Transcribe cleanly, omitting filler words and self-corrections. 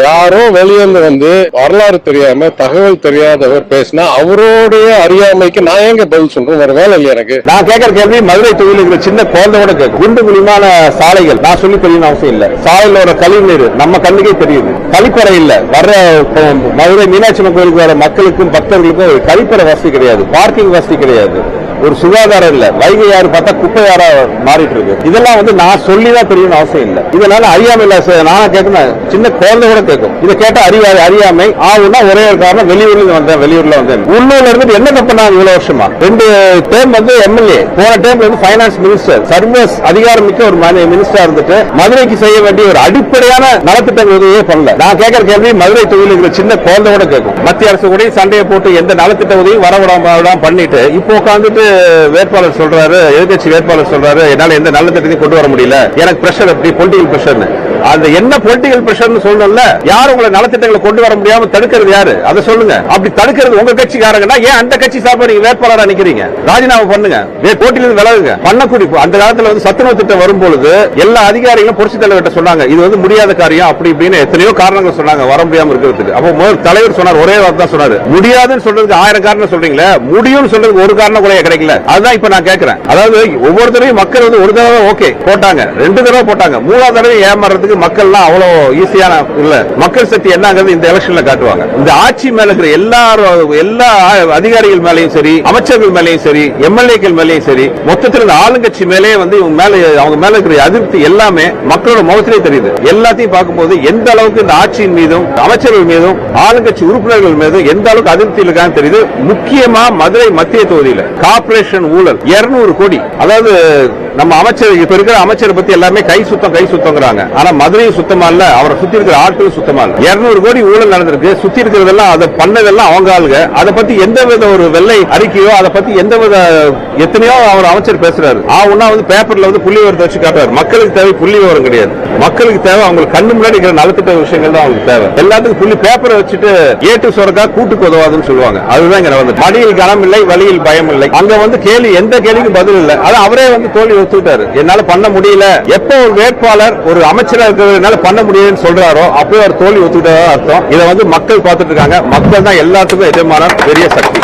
யாரோ வெளியில வரலாறு தெரியாம தகவல் தெரியாதவர் பேசினா அவருடைய அறியாமைக்கு நான் எங்க பதில் சொல்றேன்? வேற வேலை இல்லையா எனக்கு? நான் கேட்கிற கேள்வி மதுரை தொகுதியில் இருக்கிற சின்ன குழந்தை கூட கேட்கும். குண்டு குழிமான சாலைகள் நான் சொல்லி தெரியணும் அவசியம் இல்ல. சாலையில கழிவு நீர் நம்ம கண்ணுக்கே தெரியுது. கழிப்பறை இல்ல. வர்ற மதுரை மீனாட்சி அம்மன் கோயிலுக்கு வர மக்களுக்கும் பக்தர்களுக்கும் கழிப்பறை வசதி கிடையாது, பார்க்கிங் வசதி கிடையாது, ஒரு சுகாதாரம் இல்ல. வைகை யாரு பார்த்தா குப்பை யாரா மாறிட்டு இருக்கு. இதெல்லாம் நான் சொல்லிதான் தெரியணும் அவசியம் இல்ல. இதனால அறியாமை இல்ல. நானா கேட்கணும், சின்ன குழந்தை கூட கேட்கும். இதை கேட்டா அறியாமை ஆகும்னா ஒரே ஒரு காரணம், வெளியூர்ல வந்தேன். உள்ளூர்ல இருந்து என்ன தப்புனாங்க இவ்வளவு வருஷமா? 2 டேம் எம்எல்ஏ, போன டேம் பைனான்ஸ் மினிஸ்டர், சர்வீஸ் அதிகாரம் மிக்க ஒரு மினிஸ்டரா இருந்துட்டு மதுரைக்கு செய்ய வேண்டிய ஒரு அடிப்படையான நலத்திட்டங்கள் உதவியே பண்ணல. நான் கேட்கிற கேள்வி மதுரை தொகுதியில் இருக்கிற சின்ன குழந்தை கூட கேட்கும். மத்திய அரசு கூட சண்டையை போட்டு எந்த நலத்திட்ட உதவியும் வரவிடாம பண்ணிட்டு இப்போ உட்காந்துட்டு வேட்பாளர் சொல்றாரு, எதிர்கட்சி வேட்பாளர் சொல்றாரு, என்னால எந்த நல்ல திட்டத்தையும் கொண்டு வர முடியல, எனக்கு பிரஷர், அப்படி பொலிட்டிகல் பிரஷர். அந்த என்ன பொலிட்டிகல் பிரஷர் சொல்லல, யார் உங்களை நலத்திட்டங்களை கொண்டு வர முடியாம தடுக்கிறது யாரு? அதை சொல்லுங்க. அப்படி தடுக்கிறது உங்க கட்சிக்காரங்கன்னா ஏன் அந்த கட்சி சார்பா நீங்க வேட்பாளரா நிக்கிறீங்க? ராஜினாமா பண்ணுங்க, போட்டியிலிருந்து விலகுங்க. பண்ணக்கூடிய அந்த காலத்துல சத்துணவு திட்டம் வரும்பொழுது எல்லா அதிகாரிகளும் புரட்சி தலைவர்கிட்ட சொன்னாங்க, இது முடியாத காரியம் அப்படி இப்படின்னு எத்தனையோ காரணங்கள் சொன்னாங்க வர முடியாம இருக்கிறதுக்கு. அப்போ முதல் தலைவர் சொன்னார், ஒரே வார்த்தை தான் சொன்னாரு, முடியாதுன்னு சொல்றதுக்கு 1000 காரணம் சொல்றீங்களே, முடியும்னு சொல்றதுக்கு ஒரு காரணம் கூட கிடைக்கல. அதுதான் இப்ப நான் கேட்கிறேன். அதாவது ஒவ்வொருத்தரையும் மக்கள் ஒரு தடவை ஓகே போட்டாங்க, 2 தடவை போட்டாங்க, 3ஆவது தடவை ஏமாறதுக்கு மக்கள் அவ்வளவு ஈஸியான இல்ல. மக்கள் சக்தி என்னங்கிறது இந்த எலெக்ஷன்ல காட்டுவாங்க. இந்த ஆட்சி மேல இருக்கிற எல்லா அதிகாரிகள் மேலையும் சரி, அமைச்சர்கள் மேலையும் சரி, எம்எல்ஏக்கள் மேலையும் சரி, மொத்தத்தில் இந்த ஆளுங்கட்சி மேலே அவங்க மேல இருக்கிற அதிருப்தி எல்லாமே மக்களோட முகத்திலே தெரியுது. எல்லாத்தையும் பார்க்கும்போது எந்த அளவுக்கு இந்த ஆட்சியின் மீதும் அமைச்சர்கள் மீதும் ஆளுங்கட்சி உறுப்பினர்கள் மீதும் எந்த அளவுக்கு அதிருப்தி இருக்கான்னு தெரியுது. முக்கியமா மதுரை மத்திய தொகுதியில் கார்பரேஷன் ஊழல் 200 கோடி. அதாவது நம்ம அமைச்சர் இப்ப இருக்கிற அமைச்சரை பத்தி எல்லாமே கை சுத்தங்கிறாங்க. ஆனா மதுரையும் சுத்தமா இல்ல, அவரை சுத்தி இருக்கிற ஆட்களும் சுத்தமா இல்ல. 200 கோடி ஊழல் நடந்திருக்கு. சுத்தி இருக்கிறதெல்லாம் அதை பண்ணதெல்லாம் அவங்க ஆளுங்க. அதை பத்தி எந்தவித ஒரு வெள்ளை அறிக்கையோ அதை பத்தி எத்தனையோ அவர் அமைச்சர் பேசுறாரு. பேப்பர்ல புள்ளி விவரத்தை வச்சு காட்டுறாரு. மக்களுக்கு தேவை புள்ளி விவரம் கிடையாது. மக்களுக்கு தேவை அவங்களுக்கு கண்ணு முன்னாடி இருக்கிற நலத்திட்ட விஷயங்கள் தான் அவங்களுக்கு தேவை. எல்லாத்துக்கும் புள்ளி பேப்பரை வச்சுட்டு ஏட்டு சொரக்கா கூட்டுக்கு உதவாதுன்னு சொல்லுவாங்க. அதுதான் இங்க வந்து மடியில் கனம் இல்லை, வழியில் பயம் இல்லை. அங்க கேள்வி எந்த கேள்விக்கும் பதில் இல்லை. அது அவரே தோல்வி ஒத்துக்கிட்டாரு, என்னால பண்ண முடியல. எப்ப ஒரு வேட்பாளர் ஒரு அமைச்சரா இருக்கிறதுனால பண்ண முடியும்னு சொல்றாரோ அப்பவே அவர் தோல்வி ஒத்துக்கிட்டதா அர்த்தம். இதை மக்கள் பார்த்துட்டு இருக்காங்க. மக்கள் தான் எல்லாத்துக்கும் எஜமானர், பெரிய சக்தி.